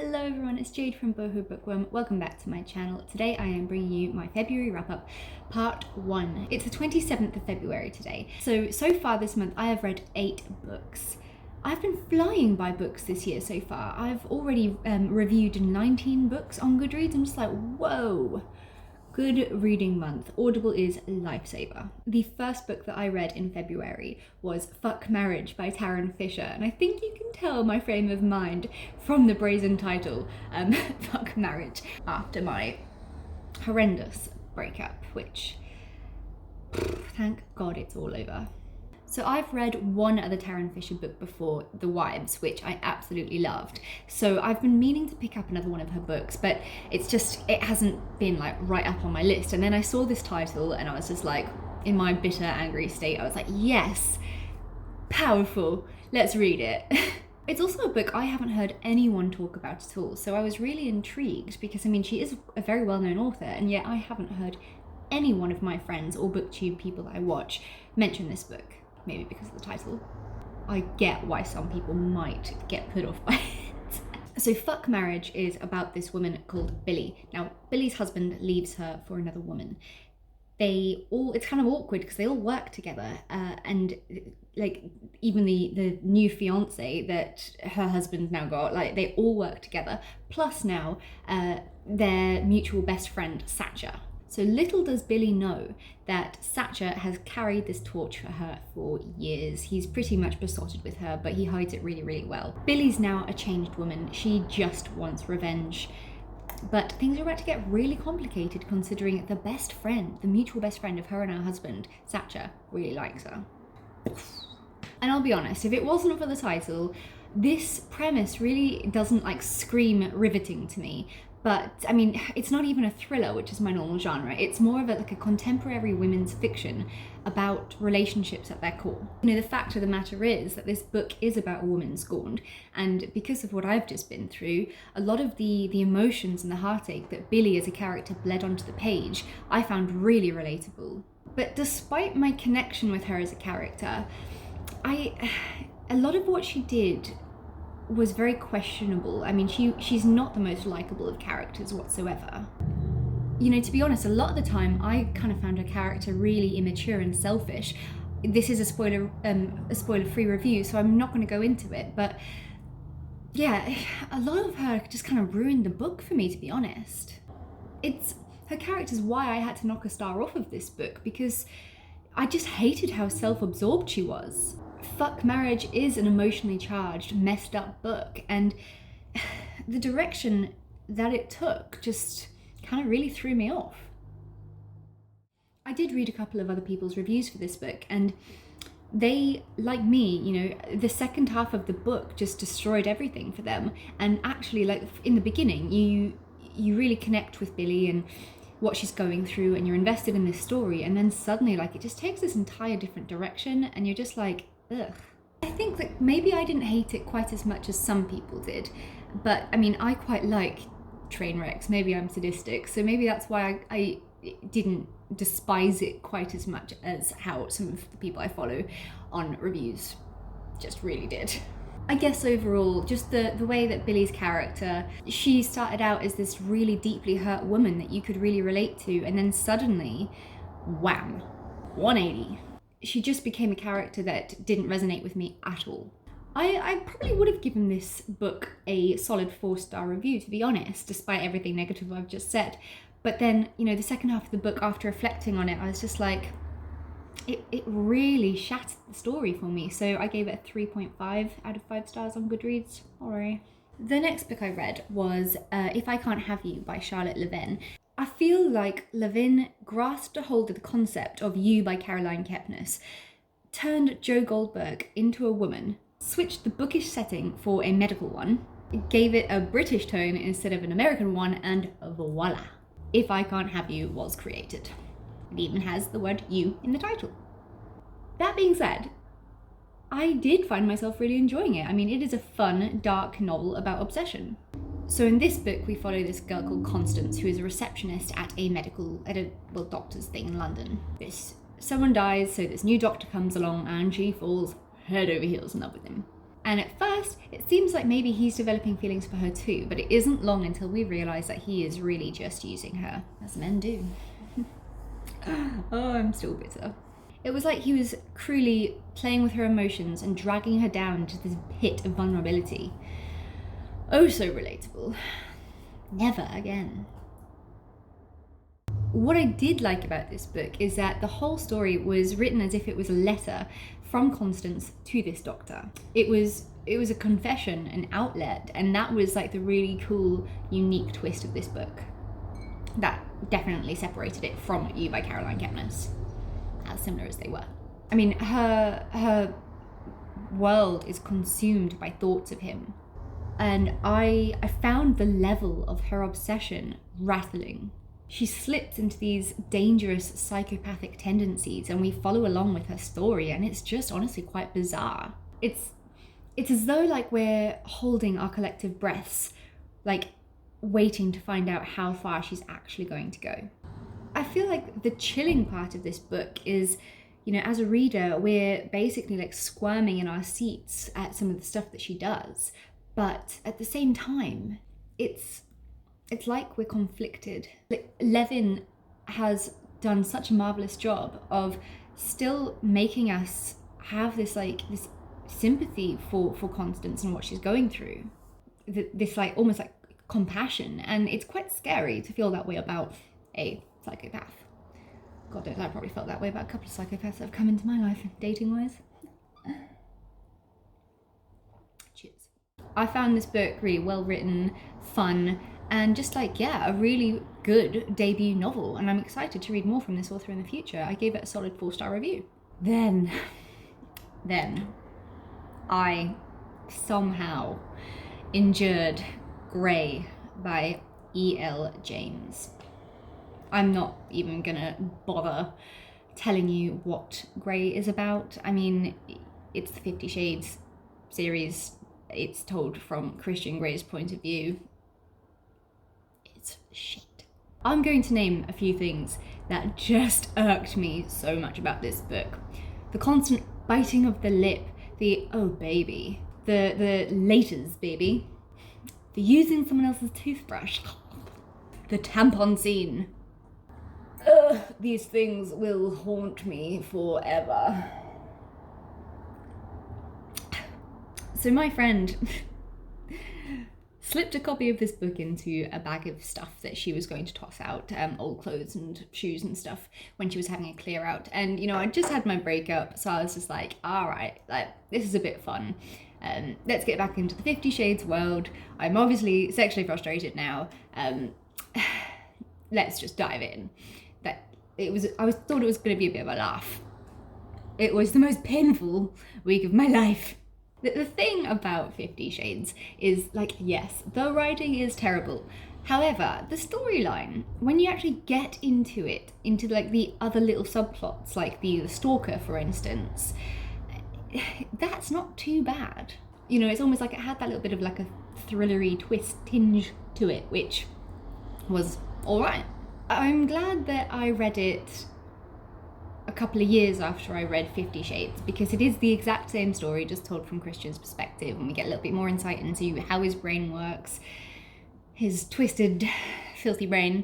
Hello everyone, it's Jade from Boho Bookworm. Welcome back to my channel. Today I am bringing you my February wrap-up, part 1. It's the 27th of February today. So far this month I have read 8 books. I've been flying by books this year so far. I've already reviewed 19 books on Goodreads. I'm just like, whoa. Good reading month. Audible is lifesaver. The first book that I read in February was Fuck Marriage by Tarryn, and I think you can tell my frame of mind from the brazen title, Fuck Marriage, after my horrendous breakup, which, thank God it's all over. So I've read one other Tarryn Fisher book before, The Wives, which I absolutely loved. So I've been meaning to pick up another one of her books, but it hasn't been like right up on my list. And then I saw this title and I was just like, in my bitter, angry state, I was like, yes, powerful, let's read it. It's also a book I haven't heard anyone talk about at all. So I was really intrigued because, I mean, she is a very well-known author, and yet I haven't heard any one of my friends or BookTube people that I watch mention this book. Maybe because of the title. I get why some people might get put off by it. So Fuck Marriage is about this woman called Billy. Now, Billy's husband leaves her for another woman. It's kind of awkward because they all work together, and like even the new fiance that her husband's now got, like they all work together. Plus now their mutual best friend, Satcher. So little does Billy know that Satcher has carried this torch for her for years. He's pretty much besotted with her, but he hides it really, really well. Billy's now a changed woman. She just wants revenge. But things are about to get really complicated considering the best friend, the mutual best friend of her and her husband, Satcher, really likes her. And I'll be honest, if it wasn't for the title, this premise really doesn't like scream riveting to me. But I mean, it's not even a thriller, which is my normal genre. It's more of a contemporary women's fiction about relationships at their core. You know, the fact of the matter is that this book is about a woman scorned, and because of what I've just been through, a lot of the emotions and the heartache that Billy as a character bled onto the page, I found really relatable. But despite my connection with her as a character, a lot of what she did was very questionable. I mean, she's not the most likable of characters whatsoever. You know, to be honest, a lot of the time I kind of found her character really immature and selfish. This is a spoiler-free review, so I'm not going to go into it, but yeah, a lot of her just kind of ruined the book for me, to be honest. Her character's why I had to knock a star off of this book, because I just hated how self-absorbed she was. Fuck Marriage is an emotionally charged, messed up book, and the direction that it took just kind of really threw me off. I did read a couple of other people's reviews for this book, and they, like me, you know, the second half of the book just destroyed everything for them. And actually, like in the beginning, you really connect with Billy and what she's going through, and you're invested in this story, and then suddenly like it just takes this entire different direction and you're just like, ugh. I think that maybe I didn't hate it quite as much as some people did, but I mean, I quite like train wrecks. Maybe I'm sadistic, so maybe that's why I didn't despise it quite as much as how some of the people I follow on reviews just really did. I guess overall, just the way that Billy's character, she started out as this really deeply hurt woman that you could really relate to, and then suddenly, wham, 180. She just became a character that didn't resonate with me at all. I probably would have given this book a solid 4-star review, to be honest, despite everything negative I've just said. But then, you know, the second half of the book, after reflecting on it, I was just like, it really shattered the story for me. So I gave it a 3.5 out of 5 stars on Goodreads. Alright. The next book I read was If I Can't Have You by Levin. I feel like Levin grasped a hold of the concept of You by Caroline Kepnes, turned Joe Goldberg into a woman, switched the bookish setting for a medical one, gave it a British tone instead of an American one, and voila! If I Can't Have You was created. It even has the word you in the title. That being said, I did find myself really enjoying it. I mean, it is a fun, dark novel about obsession. So in this book, we follow this girl called Constance, who is a receptionist at a doctor's thing in London. Someone dies, so this new doctor comes along and she falls head over heels in love with him. And at first, it seems like maybe he's developing feelings for her too, but it isn't long until we realise that he is really just using her, as men do. Oh, I'm still bitter. It was like he was cruelly playing with her emotions and dragging her down into this pit of vulnerability. Oh, so relatable. Never again. What I did like about this book is that the whole story was written as if it was a letter from Constance to this doctor. It was a confession, an outlet, and that was like the really cool, unique twist of this book. That definitely separated it from You by Caroline Kepnes, as similar as they were. I mean, her world is consumed by thoughts of him, and I found the level of her obsession rattling. She slips into these dangerous psychopathic tendencies, and we follow along with her story, and it's just honestly quite bizarre. It's as though like we're holding our collective breaths, like waiting to find out how far she's actually going to go. I feel like the chilling part of this book is, you know, as a reader, we're basically like squirming in our seats at some of the stuff that she does, but at the same time, it's like we're conflicted. Like, Levin has done such a marvelous job of still making us have this sympathy for Constance and what she's going through. This like almost like compassion, and it's quite scary to feel that way about a psychopath. God knows, I probably felt that way about a couple of psychopaths that have come into my life, dating-wise. Cheers. I found this book really well written, fun, and just like, yeah, a really good debut novel, and I'm excited to read more from this author in the future. I gave it a solid 4-star review. Then I somehow endured Grey by E.L. James. I'm not even gonna bother telling you what Grey is about. I mean, it's the 50 Shades series. It's told from Christian Grey's point of view. It's shit. I'm going to name a few things that just irked me so much about this book. The constant biting of the lip, the oh baby, the laters baby, the using someone else's toothbrush, the tampon scene. These things will haunt me forever. So my friend slipped a copy of this book into a bag of stuff that she was going to toss out, old clothes and shoes and stuff, when she was having a clear out. And, you know, I just had my breakup, so I was just like, all right, like, this is a bit fun. Let's get back into the 50 Shades world. I'm obviously sexually frustrated now. Let's just dive in. I thought it was going to be a bit of a laugh. It was the most painful week of my life. The thing about 50 Shades is, like, yes, the writing is terrible. However, the storyline, when you actually get into it, into like the other little subplots, like the stalker, for instance, that's not too bad. You know, it's almost like it had that little bit of like a thrillery twist tinge to it, which was all right. I'm glad that I read it a couple of years after I read 50 Shades, because it is the exact same story, just told from Christian's perspective, and we get a little bit more insight into how his brain works, his twisted, filthy brain.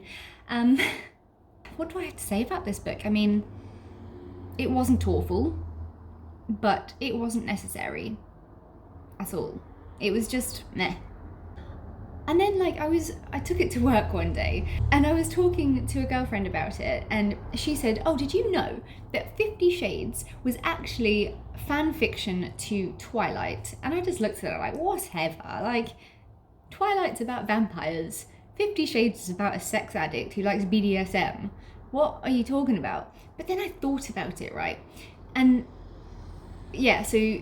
What do I have to say about this book? I mean, it wasn't awful, but it wasn't necessary at all. It was just meh. And then like I took it to work one day, and I was talking to a girlfriend about it, and she said, oh, did you know that 50 Shades was actually fan fiction to Twilight? And I just looked at her like, whatever, like, Twilight's about vampires, 50 Shades is about a sex addict who likes BDSM. What are you talking about? But then I thought about it, right? And yeah, so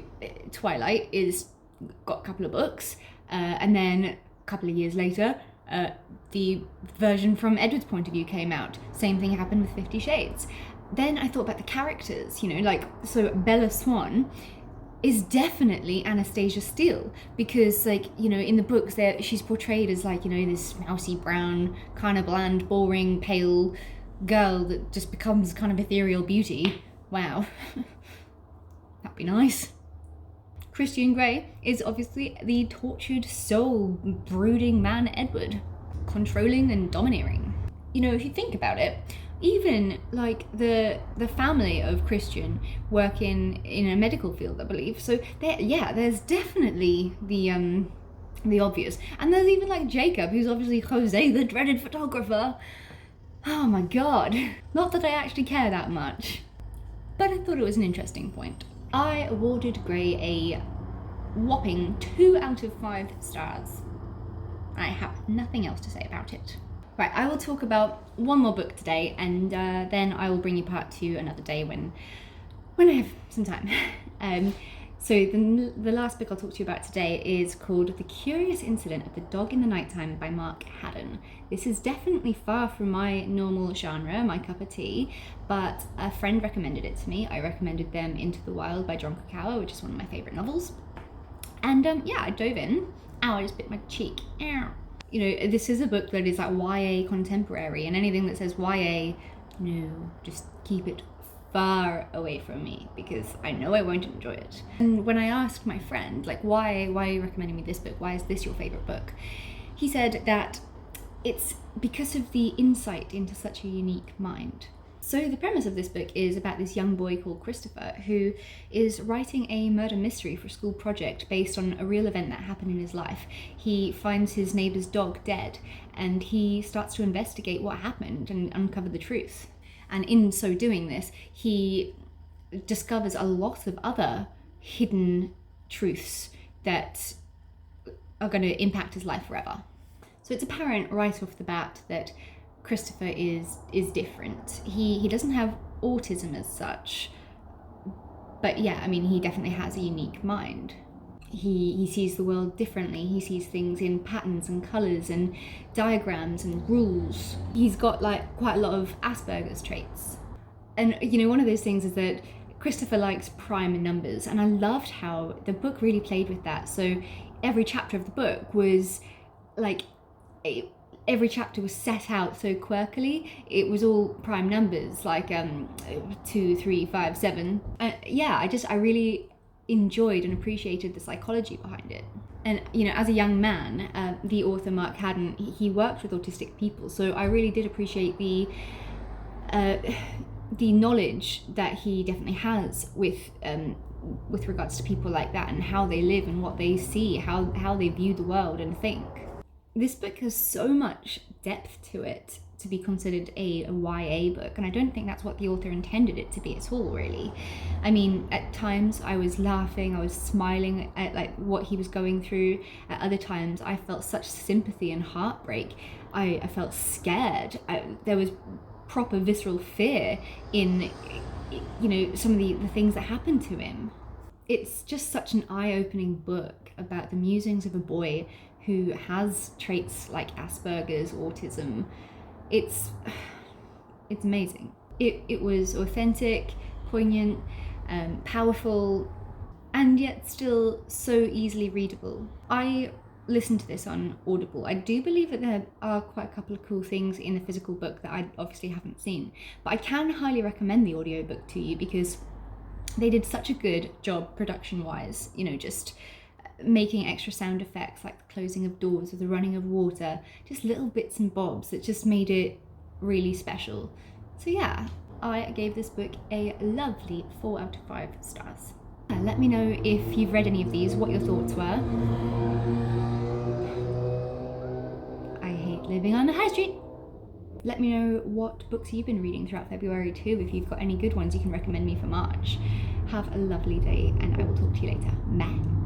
Twilight got a couple of books, and then couple of years later, the version from Edward's point of view came out. Same thing happened with 50 Shades. Then I thought about the characters, you know, like, so Bella Swan is definitely Anastasia Steele, because, like, you know, in the books she's portrayed as, like, you know, this mousy brown, kind of bland, boring, pale girl that just becomes kind of ethereal beauty. Wow. That'd be nice. Christian Grey is obviously the tortured soul, brooding man Edward, controlling and domineering. You know, if you think about it, even like the family of Christian work in a medical field, I believe. So there's definitely the obvious, and there's even like Jacob, who's obviously Jose, the dreaded photographer. Oh my god, not that I actually care that much, but I thought it was an interesting point. I awarded Grey a whopping 2 out of 5 stars. I have nothing else to say about it. Right, I will talk about one more book today, and then I will bring you part 2 another day when I have some time. So the last book I'll talk to you about today is called The Curious Incident of the Dog in the Nighttime by Mark Haddon. This is definitely far from my normal genre, my cup of tea, but a friend recommended it to me. I recommended them Into the Wild by John Krakauer, which is one of my favourite novels. And I dove in. Ow, I just bit my cheek. Ow. You know, this is a book that is like YA contemporary, and anything that says YA, no, just keep it far away from me, because I know I won't enjoy it. And when I asked my friend, like, why are you recommending me this book? Why is this your favourite book? He said that it's because of the insight into such a unique mind. So the premise of this book is about this young boy called Christopher, who is writing a murder mystery for a school project based on a real event that happened in his life. He finds his neighbour's dog dead, and he starts to investigate what happened and uncover the truth. And in so doing this, he discovers a lot of other hidden truths that are going to impact his life forever. So it's apparent right off the bat that Christopher is different. He doesn't have autism as such, but yeah, I mean, he definitely has a unique mind. He sees the world differently. He sees things in patterns and colours and diagrams and rules. He's got like quite a lot of Asperger's traits. And you know, one of those things is that Christopher likes prime numbers, and I loved how the book really played with that. So every chapter of the book was like, every chapter was set out so quirkily. It was all prime numbers, like 2, 3, 5, 7. I really enjoyed and appreciated the psychology behind it. And you know, as a young man, the author Mark Haddon, he worked with autistic people, so I really did appreciate the knowledge that he definitely has with regards to people like that, and how they live and what they see, how they view the world and think. This book has so much depth to it to be considered a YA book, and I don't think that's what the author intended it to be at all, really. I mean, at times I was laughing, I was smiling at like what he was going through. At other times I felt such sympathy and heartbreak. I felt scared. There was proper visceral fear in, you know, some of the things that happened to him. It's just such an eye-opening book about the musings of a boy who has traits like Asperger's, autism. It's amazing. It was authentic, poignant, powerful, and yet still so easily readable. I listened to this on Audible. I do believe that there are quite a couple of cool things in the physical book that I obviously haven't seen, but I can highly recommend the audiobook to you because they did such a good job production-wise, you know, just making extra sound effects like the closing of doors or the running of water, just little bits and bobs that just made it really special. So yeah, I gave this book a lovely 4 out of 5 stars. Let me know if you've read any of these, what your thoughts were. I hate living on the high street. Let me know what books you've been reading throughout February too. If you've got any good ones you can recommend me for March. Have a lovely day, and I will talk to you later. Bye.